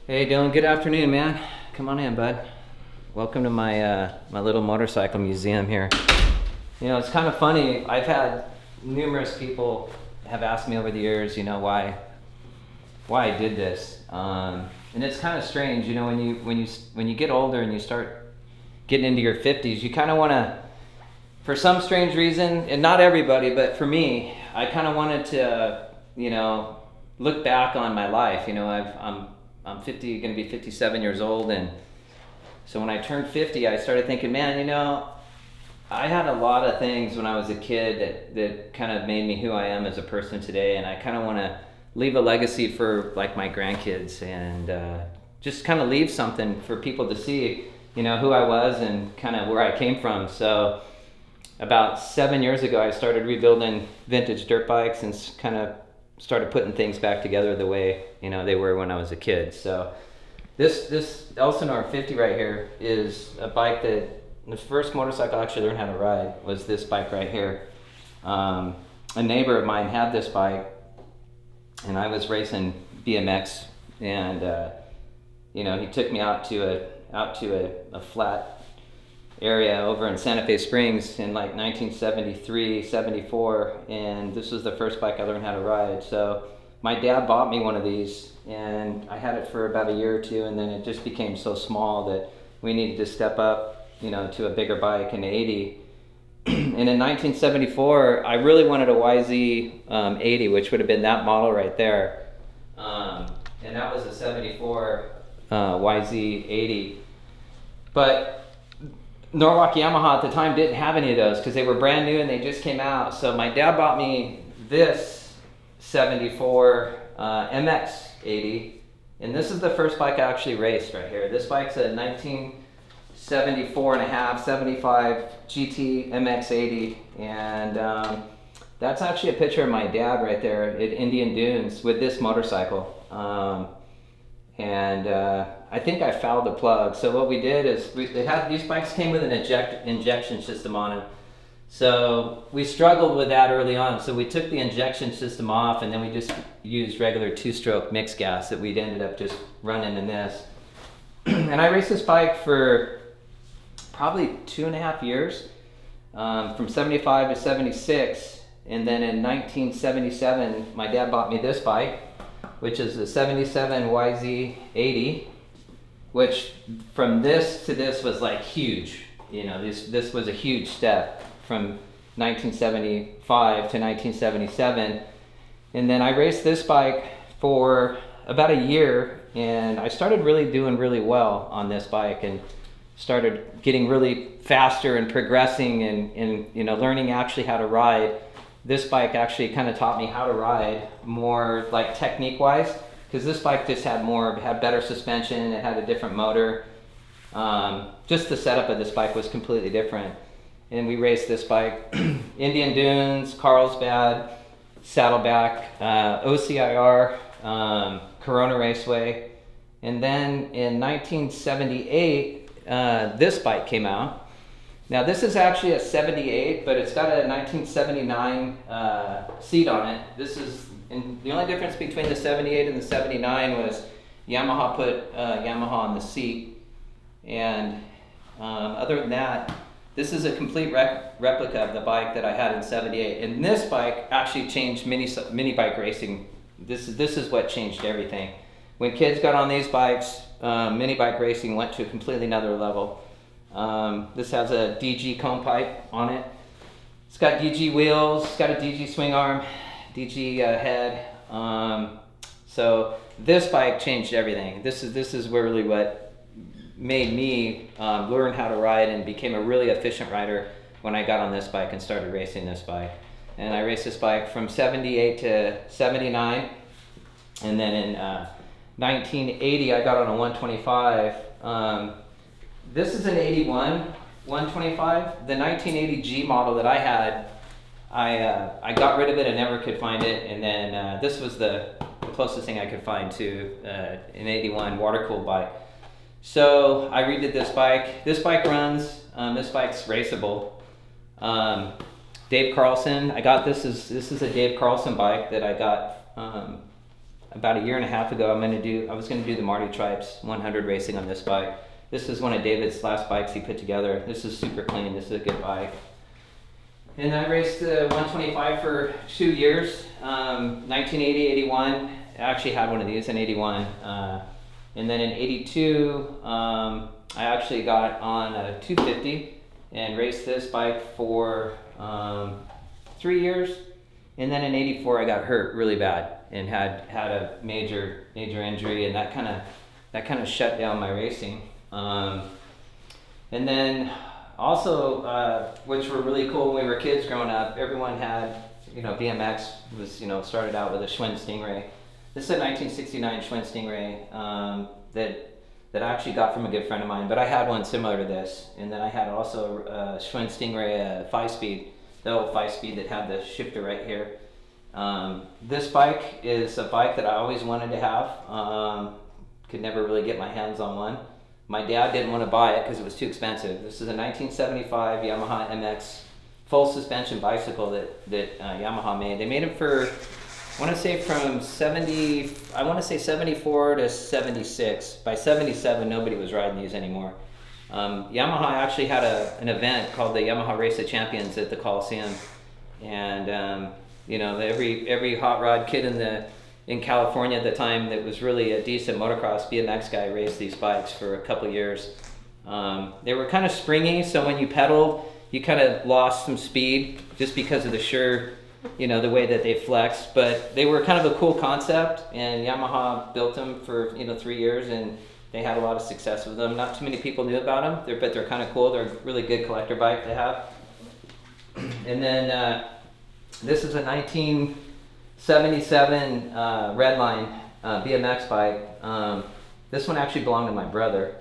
Hey Dylan, good afternoon, man. Come on in, bud. Welcome to my my little motorcycle museum here. You know, it's kind of funny. I've had numerous people have asked me over the years, you know, why I did this, and it's kind of strange. You know, when you get older and you start getting into your 50s, you kind of want to, for some strange reason, and not everybody, but for me, I kind of wanted to, you know, look back on my life. You know, I'm 50, going to be 57 years old, and so when I turned 50, I started thinking, man, you know, I had a lot of things when I was a kid that kind of made me who I am as a person today, and I kind of want to leave a legacy for like my grandkids and just kind of leave something for people to see, you know, who I was and kind of where I came from. So about 7 years ago, I started rebuilding vintage dirt bikes and kind of started putting things back together the way, you know, they were when I was a kid. So this Elsinore 50 right here is a bike that the first motorcycle I actually learned how to ride was this bike right here. A neighbor of mine had this bike, and I was racing BMX, and you know, he took me out to a flat area over in Santa Fe Springs in like 1973, 74, and this was the first bike I learned how to ride. So my dad bought me one of these, and I had it for about a year or two, and then it just became so small that we needed to step up, you know, to a bigger bike in the 80. And in 1974, I really wanted a YZ 80, which would have been that model right there. And that was a 74 YZ 80. But Norwalk Yamaha at the time didn't have any of those because they were brand new and they just came out. So my dad bought me this 74 MX 80, and this is the first bike I actually raced right here. This bike's a 1974 and a half 75 GT MX 80, and that's actually a picture of my dad right there at Indian Dunes with this motorcycle. I think I fouled the plug. So what we did is these bikes came with an injection system on them. So we struggled with that early on. So we took the injection system off, and then we just used regular two-stroke mixed gas that we'd ended up just running in this. And I raced this bike for probably 2.5 years, from 75 to 76. And then in 1977, my dad bought me this bike, which is the 77 YZ 80, which from this to this was like huge. You know, this was a huge step from 1975 to 1977. And then I raced this bike for about a year, and I started really doing really well on this bike and started getting really faster and progressing and you know, learning actually how to ride. This bike actually kind of taught me how to ride more like technique wise, because this bike just had better suspension, it had a different motor. Just the setup of this bike was completely different. And we raced this bike Indian Dunes, Carlsbad, Saddleback, OCIR, Corona Raceway. And then in 1978, this bike came out. Now this is actually a 78, but it's got a 1979 seat on it. And the only difference between the 78 and the 79 was Yamaha put Yamaha on the seat. And other than that, this is a complete replica of the bike that I had in 78. And this bike actually changed mini bike racing. This is what changed everything. When kids got on these bikes, mini bike racing went to a completely another level. This has a DG cone pipe on it. It's got DG wheels, it's got a DG swing arm, DG head. So this bike changed everything. This is really what made me learn how to ride and became a really efficient rider when I got on this bike and started racing this bike. And I raced this bike from 78 to 79. And then in 1980, I got on a 125. This is an 81 125. The 1980 G model that I had, I got rid of it and never could find it. And then this was the closest thing I could find to an 81 water-cooled bike. So I redid this bike. This bike runs. This bike's raceable. Dave Carlson. This is a Dave Carlson bike that I got about a year and a half ago, I was gonna do the Marty Tripes 100 racing on this bike. This is one of David's last bikes he put together. This is super clean. This is a good bike. And I raced the 125 for 2 years, 1980, 81. I actually had one of these in 81. And then in 82, I actually got on a 250 and raced this bike for 3 years. And then in 84, I got hurt really bad and had a major injury, and that kind of shut down my racing. And then also, which were really cool when we were kids growing up, everyone had, BMX was, started out with a Schwinn Stingray. This is a 1969 Schwinn Stingray that I actually got from a good friend of mine, but I had one similar to this. And then I had also a Schwinn Stingray 5-speed, the old 5-speed that had the shifter right here. This bike is a bike that I always wanted to have. Could never really get my hands on one. My dad didn't want to buy it because it was too expensive. This is a 1975 Yamaha MX full suspension bicycle that Yamaha made. They made them for, I want to say from 74 to 76. By 77, nobody was riding these anymore. Yamaha actually had an event called the Yamaha Race of Champions at the Coliseum, and every hot rod kid in California at the time that was really a decent motocross BMX guy raced these bikes for a couple years. They were kind of springy, so when you pedaled, you kind of lost some speed just because of the the way that they flexed. But they were kind of a cool concept, and Yamaha built them for 3 years, and they had a lot of success with them. Not too many people knew about them, but they're kind of cool. They're a really good collector bike to have. And then this is a 1977 Redline Bmx Bike. This one actually belonged to my brother.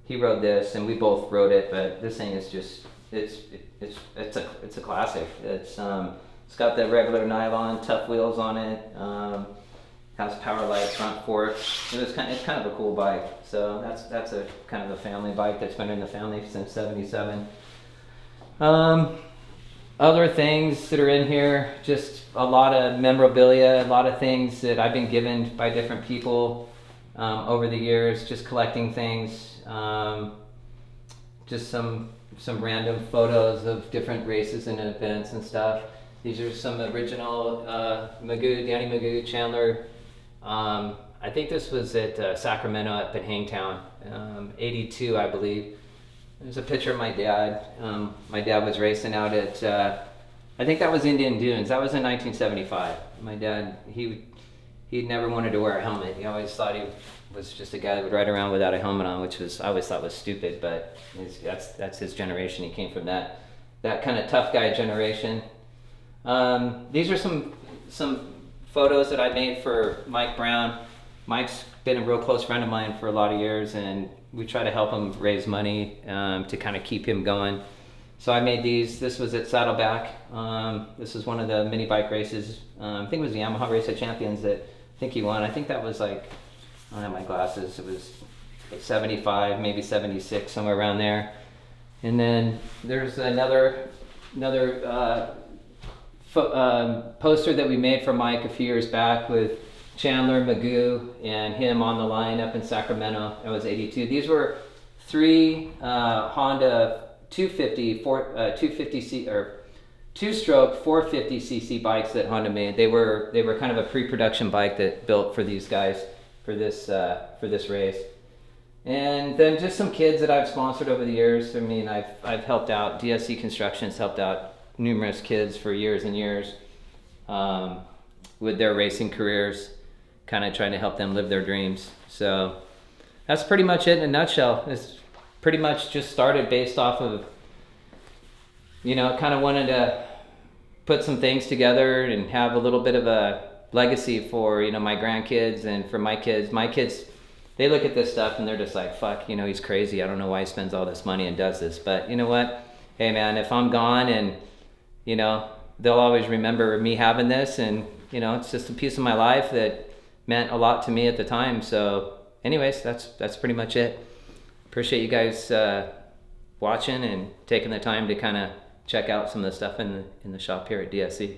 He rode this, and we both rode it. But this thing is just it's a classic. It's got the regular nylon tough wheels on it. Has power light front forks. It's kind of a cool bike. So that's a kind of a family bike that's been in the family since '77. Other things that are in here, just a lot of memorabilia, a lot of things that I've been given by different people over the years, just collecting things, just some random photos of different races and events and stuff. These are some original Danny Magoo, Chandler. I think this was at Sacramento up in Hangtown, 82, I believe. There's a picture of my dad. My dad was racing out at, I think that was Indian Dunes. That was in 1975. My dad, he'd never wanted to wear a helmet. He always thought he was just a guy that would ride around without a helmet on, which I always thought was stupid, but that's his generation. He came from that kind of tough guy generation. These are some photos that I made for Mike Brown. Mike's been a real close friend of mine for a lot of years, and we try to help him raise money to kind of keep him going. So I made these. This was at Saddleback. This is one of the mini bike races. I think it was the Yamaha Race of Champions that I think he won. I think that was like, I don't have my glasses. It was like 75, maybe 76, somewhere around there. And then there's another poster that we made for Mike a few years back with Chandler, Magoo, and him on the line up in Sacramento. It was 82. These were 3 Honda 2-stroke 450cc bikes that Honda made. They were kind of a pre-production bike that built for these guys for this race. And then just some kids that I've sponsored over the years. I mean, I've helped out. DSC Construction's helped out numerous kids for years and years with their racing careers, kind of trying to help them live their dreams. So that's pretty much it in a nutshell. It's pretty much just started based off of, kind of wanted to put some things together and have a little bit of a legacy for, my grandkids and for my kids. My kids, they look at this stuff and they're just like, fuck, he's crazy. I don't know why he spends all this money and does this. But you know what? Hey man, if I'm gone and, they'll always remember me having this, and, it's just a piece of my life that meant a lot to me at the time. So anyways, that's pretty much it. Appreciate you guys watching and taking the time to kind of check out some of the stuff in the shop here at DSC.